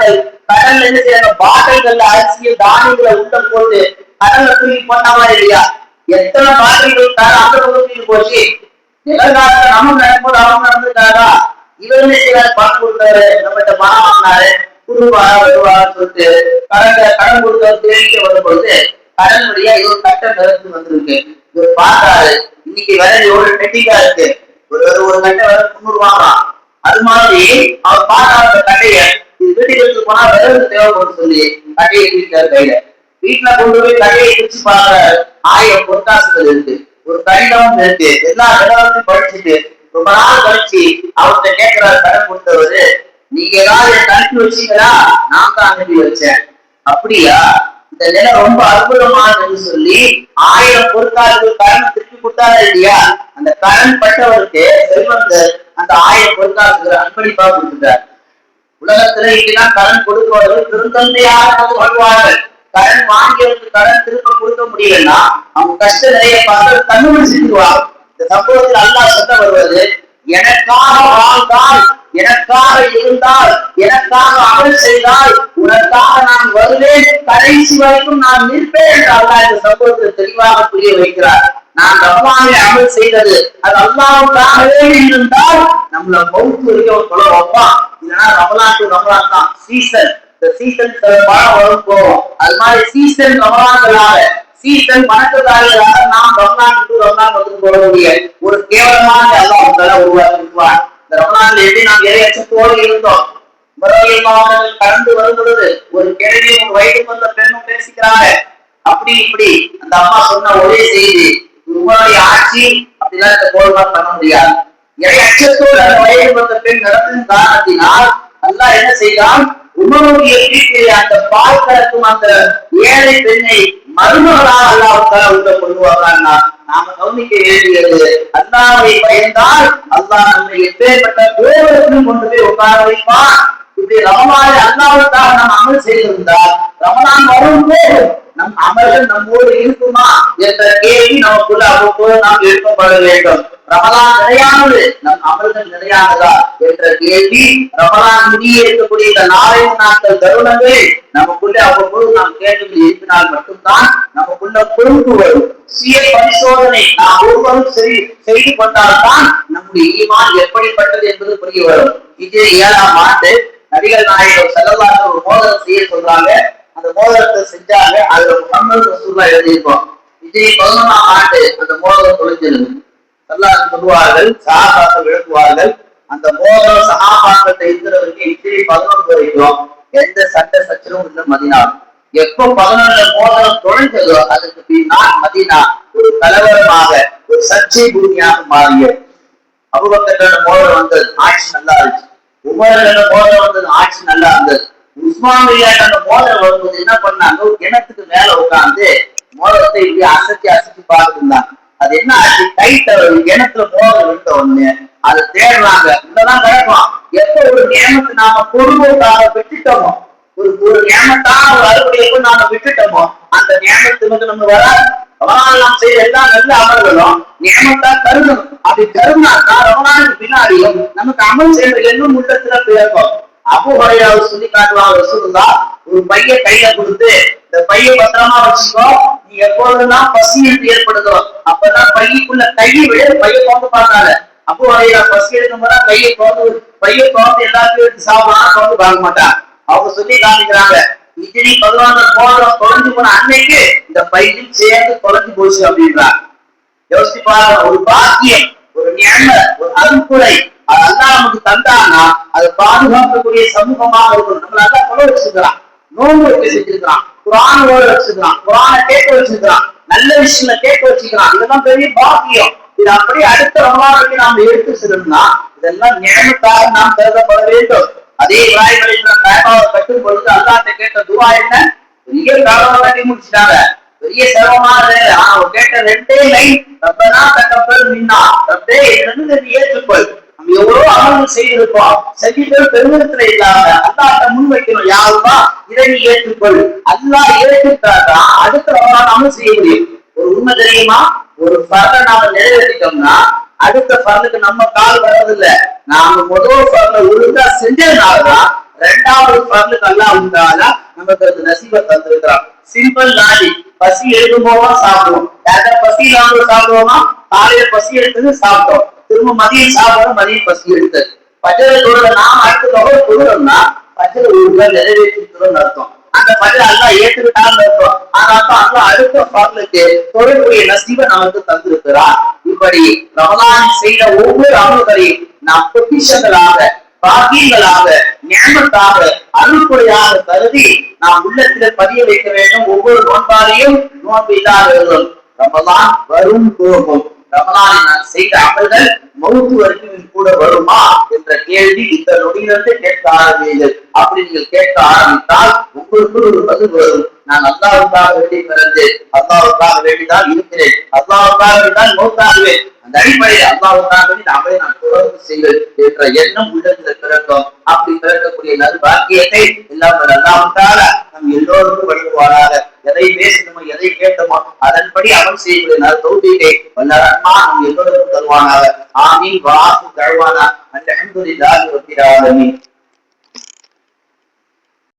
செய்வார்கள், கடல்ல என்ன செய்யறாங்க, பாட்டில்கள்ல அரிசியை தானியங்களை உள்ள போட்டு கடல்ல தூக்கி போட்டாங்களா இல்லையா? எத்தனை பாட்டில்கள் அந்த பகுதியில் போச்சு. நிகழ்காலத்துல நம்ம நடக்கும்போது அவங்க நடந்துட்டாரா? இவர் என்ன செய்யறாரு, பணம் கொடுத்தாரு, நம்மகிட்ட பணம் வாங்கினாரு, வருவான்னு சொல்லிட்டு கடன் கொடுத்தவர் தேடிக்க வரும்பொழுது கடனுடைய இது ஒரு கட்ட நிறுத்து வந்திருக்கு. இவர் பார்த்தாரு, இன்னைக்கு விலை எவ்வளவு பெட்டிங்கா இருக்கு, ஒரு கட்டை விலை 300 வாங்கலாம். அது மாதிரி அவர் பார்த்தாரு அந்த கட்டைய, இது வீட்டுக்கு எடுத்து போனா விலை தேவைப்படும் சொல்லி கட்டையை வீட்டாரு கையில. வீட்டுல கொண்டு போய் கட்டையை பிரிச்சு பார்க்கிறாரு, 1000 பொற்காசுகள் இருக்கு, ஒரு கடிதமும் இருக்கு. எல்லா நிலவரத்தையும் படிச்சுட்டு ரொம்ப நாள் கழிச்சு அவர்கிட்ட கேட்கிறாரு கடன் கொடுத்தவரு, நீங்க ஏதாவது அனுப்பி வச்சீங்களா? நான் தான் அனுப்பி வச்சேன். அப்படியா, இந்த நிலம் ரொம்ப அற்புதமானதுன்னு சொல்லி 1000 பொற்காசுகள் கடன் திருப்பி கொடுத்தாரா இல்லையா? அந்த கடன் பட்டவருக்கு செல்வந்தர் அந்த 1000 பொற்காசுகளை அன்பளிப்பா கொடுத்துட்டார். உலகத்துல இங்கதான் கடன் கொடுப்பவர்கள் திருத்தந்தையாக வாழ்வார்கள். கடன் வாங்கியவருக்கு கடன் திரும்ப கொடுக்க முடியலன்னா அவங்க கஷ்ட நிலையை பார்த்து கண்டுபிடிச்சிருவாங்க. இந்த சம்பவத்தில் அல்லாஹ் சொல்ல வருவது, எனக்காக வாழ்ந்தால், எனக்காக இருந்தால், எனக்காக அமல் செய்தால், உனக்காக நான் வருவேன், கடைசி வரைக்கும் நான் நிற்பேன் என்று அல்லாஹ் இந்த சம்பவத்தை தெளிவாக புரிய வைக்கிறார். நான் ரமலானை அமல் செய்தது அது அல்லாஹ்வுக்காகவே இருந்தால் நம்மள மௌத் வரைக்கும் சொல்ல வைப்பான். இல்லைன்னா ரமலான் டு ரமலான் தான் சீசன். இந்த சீசன் வரும் போவோம். அது மாதிரி சீசன் ரமலான்களாக, சீசன் வணக்கதாரிகளாக நாம் ரமலான் டு ரமலான் வந்து போடக்கூடிய ஒரு கேவலமான அல்லாஹ் உருவாக்கிடுவார். இந்த ரமலான்ல எப்படி நாம் இறையச்சத்தோடு இருந்தோம், மாவட்டங்கள் கடந்து வரும் பொழுது ஒரு கிழவியும் ஒரு வயதுக்கு வந்த பெண்ணும் பேசிக்கிறாங்க. அப்படி இப்படி அந்த அம்மா சொன்ன ஒரே செய்தி, உங்களுடைய ஆட்சி அப்படிலாம் இந்த கோல்மால் பண்ண முடியாது. இறை அச்சத்தோடு அந்த வயதுக்கு வந்த பெண் நடத்தின் காரணத்தினால் அல்லாஹ் என்ன செய்தான், உமருடைய வீட்டிலே அந்த பால் கறக்கும் அந்த ஏழை பெண்ணை மருமகளாக அல்லாஹ் உள்ள கொண்டு வர்றான்னா நாம கவனிக்க வேண்டியது, அல்லாஹ்வை பயந்தால் அல்லாஹ் நம்மை எப்பேற்பட்ட கோபத்திலும் கொண்டு போய் உட்கார வைப்பான். இப்படி ரமலானை அல்லாஹ்வுக்காக நாம் அமல் செய்திருந்தால் ரமலான் வரும்போது நம் அமல்கள் நம்மோடு இருக்குமா என்ற கேள்வி நமக்குள்ள அவ்வப்போது நாம் எழுப்பப்பட வேண்டும். ரமலான் நிலையானது, நம் அமல்கள் நிலையானதா என்ற கேள்வி ரமலான் முடிய இருக்கக்கூடிய இந்த 4 நாட்கள் தருணங்கள் நமக்குள்ள அவ்வப்போது நாம் கேள்வி எழுப்பினால் மட்டும்தான் நமக்குள்ள பொறுப்பு வரும். சுய பரிசோதனை நாம் ஒவ்வொருவரும் செய்து கொண்டால்தான் நம்முடைய ஈமான் எப்படிப்பட்டது என்பது புரிய வரும். இது 7ஆம் ஆண்டு நபிகள் நாயகம் ஸல்லல்லாஹு ஒரு மோதிரம் செய்ய சொல்றாங்க. அந்த மோதிரத்தை செஞ்சாங்க. அதுல முஹம்மது ரசூலுல்லாஹ் எழுதியிருக்கோம். இது 11ஆம் ஆண்டு அந்த மோதிரம் தொலைஞ்சிருக்கு. அல்லாஹ் சொல்லுவார்கள், சஹாபாக்கள் விளக்குவார்கள், அந்த மோதிரம் சஹாபாக்கள் இருக்கிறவருக்கு இஜ்ரி 11 வரைக்கும் எந்த சட்ட சச்சரவும் இல்லை மதீனா. எப்போ 11 மோதிரம் தொலைஞ்சதோ அதுக்கு பின்னால் மதீனா ஒரு கலவரமாக, ஒரு சர்ச்சை பூமியாக மாறியது. அபூபக்கர் மோதிரம் வந்தது, ஆட்சி நல்லா இருந்துச்சு. உமர் மோதிரம் வந்தது, ஆட்சி நல்லா இருந்தது. உஸ்மான் மோதிரம் வரும்போது என்ன பண்ணாங்க, ஒரு கிணத்துக்கு மேல உட்கார்ந்து மோதிரத்தை இப்படி அசைச்சு பார்த்துட்டு இருந்தாங்க. அது என்ன ஆச்சு, கைட்ட கிணத்துல மோதிரம் விட்ட உடனே அதை தேடுறாங்க. இதெல்லாம் கிடக்கும். எப்ப ஒரு நியமத்தை நாம பொறுமைக்காக விட்டுட்டோமோ, ஒரு நியமத்தான ஒரு அறுவடையை நாம விட்டுட்டோமோ அந்த நியமத்துக்கு நம்ம வராது. ரமலான் நாம் செய்த எல்லா நல்ல அமல்களும் நியமத்தா கருதணும். அப்படி கருதினாக்கா ரமலானுக்கு பின்னாடியும் நமக்கு அமல் செய்யற எண்ணம் உள்ளத்துல பிறக்கும். அபூ ஹுரைரா சொல்லி காட்டுவாங்க, ரசூலுல்லாஹ் ஒரு பைய கையில கொடுத்து, இந்த பைய பத்திரமா வச்சுக்கோ, நீ எப்பொழுதுதான் பசி என்று ஏற்படுதோ அப்பதான் பையக்குள்ள கையை விட பைய தோந்து பார்த்தாங்க. அபூ ஹுரைரா பசி எடுக்கும் போது கையை தோந்து பைய தோந்து எல்லாத்தையும் எடுத்து சாப்பிடலாம், தோந்து பார்க்க மாட்டாங்க. அவங்க சொல்லி காமிக்கிறாங்க, இஜ்ரி 11 மோதிரம் தொலைஞ்சு போன அன்னைக்கு இந்த பையும் சேர்ந்து தொலைஞ்சு போச்சு அப்படின்றாங்க. யோசிச்சு பாருங்க, ஒரு பாக்கியம், ஒரு நியமத், ஒரு அருள்குடை அது அல்லாஹ் நமக்கு தந்தான்னா அதை பாதுகாக்கக்கூடிய சமூகமாக இருக்கும். நம்மள அல்லாஹ் தொலை வச்சிருக்கிறான், நோன்பு வைக்க செஞ்சிருக்கிறான், குர்ஆன் ஓத வச்சிருக்கிறான், குர்ஆனை கேட்க வச்சிருக்கிறான், நல்ல விஷயங்களை கேட்க வச்சிருக்கிறான். இதெல்லாம் பெரிய பாக்கியம். இது அப்படியே அடுத்த ரமலானுக்கு நாம் எடுத்து செல்லணும்னா இதெல்லாம் நியமத்தாக நாம் கருதப்பட வேண்டும். அதே இப்ராஹிம் அலைஹிஸ்ஸலாம் கஅபாவை கட்டும் பொழுது அல்லாஹ்ட்ட கேட்ட துஆ என்ன, பெரிய காலமா கட்டி முடிச்சிட்டாங்க, பெரிய சிரமமான வேலை. ஆனா கேட்ட 2 லைன், ரப்பனா தகப்பல் மின்னா, ரப்பே என்னன்னு நீ ஏற்றுக்கொள். நம்ம எவ்வளவு அமல்கள் செய்திருக்கோம், செஞ்சிட்டு பெருமிதத்துல இல்லாம அல்லாஹ்ட்ட முன் வைக்கணும். யா அல்லாஹ் இதை நீ ஏற்றுக்கொள். அல்லாஹ் ஏற்றுக்கிட்டாதான் அடுத்த ரமலான் அமல் செய்ய முடியும். ஒரு உண்மை தெரியுமா, ஒரு ஃபர்தை நாம நிறைவேற்றிட்டோம்னா அடுத்த ஃபர்துக்கு நம்ம கால் வர்றதில்லை. நாம முதல் ஃபர்தை ஒழுங்கா செஞ்சதுனாலதான் இரண்டாவது பர்லுக்கு அல்லாஹ் உண்டாலா நமக்கு அது நசீபை தந்திருக்கிறான். Simple logic. பசி எடுக்கும் போது சாப்பிடுவோம். யாராவது பசி இல்லாம சாப்பிடுவோமா? காலையில பசி எடுத்தது சாப்பிட்டோம், திரும்ப மதியம் சாப்பிடுவோம், மதியம் பசி எடுத்தது. பஜர தொழுத நாம் அடுத்த தொகை தொழுறோம்னா பஜர ஒரு நிறைவேற்றிருக்கிறோம்னு அர்த்தம். அந்த பஜர அல்லாஹ் ஏற்றுக்கிட்டான்னு அர்த்தம். ஆனா அடுத்த பர்லுக்கு தொழக்கூடிய நசீபை நமக்கு தந்திருக்கிறார். இப்படி ரமலான் செய்த ஒவ்வொரு அமல்களையும் நாம் பொக்கிஷங்களாக, பாக்கியங்களாக, ஞானத்தாக, அருள்குறையாக கருதி நாம் உள்ளத்தில பதிய வைக்க வேண்டும். ஒவ்வொரு நோன்பாலையும் நோன்பு இல்லாதவர்களும் ரமலான் வரும் போகும், ரமலானில் நான் செய்த அமல்கள் மௌத்து வரைக்கும் கூட வருமா என்ற கேள்வி இந்த நொடியிலிருந்து கேட்க ஆரம்பிங்கள். அப்படி நீங்கள் கேட்க ஆரம்பித்தால் உங்களுக்குள் ஒரு பதில் வரும். நான் அல்லாஹ்வுக்காக வேண்டி பிறந்தேன், அல்லாஹ்வுக்காக வேண்டிதான் இருக்கிறேன், அல்லாஹ்வுக்காக வேண்டிதான் மௌத்தாகுவேன். அந்த அடிப்படையில் அல்லாஹ்வுக்காக வேண்டி நாமளே நான் தொடர்ந்து செய்வேன் என்ற எண்ணம் உள்ளத்தில் பிறக்கும். அப்படி பிறக்கக்கூடிய நல்பாக்கியத்தை எல்லாம் அல்லாஹ்வுக்காக நம் எல்லோருக்கும் வழங்குவாராக. எதை பேசணுமோ எதை கேட்டோமோ அதன்படி அமல் செய்யக்கூடிய தௌஃபீகை வல்ல ரஹ்மான் நம் எல்லோருக்கும் தருவானாக. ஆமீன். வஆஹிரு தஅவானா அல்ஹம்துலில்லாஹி ரப்பில் ஆலமீன்.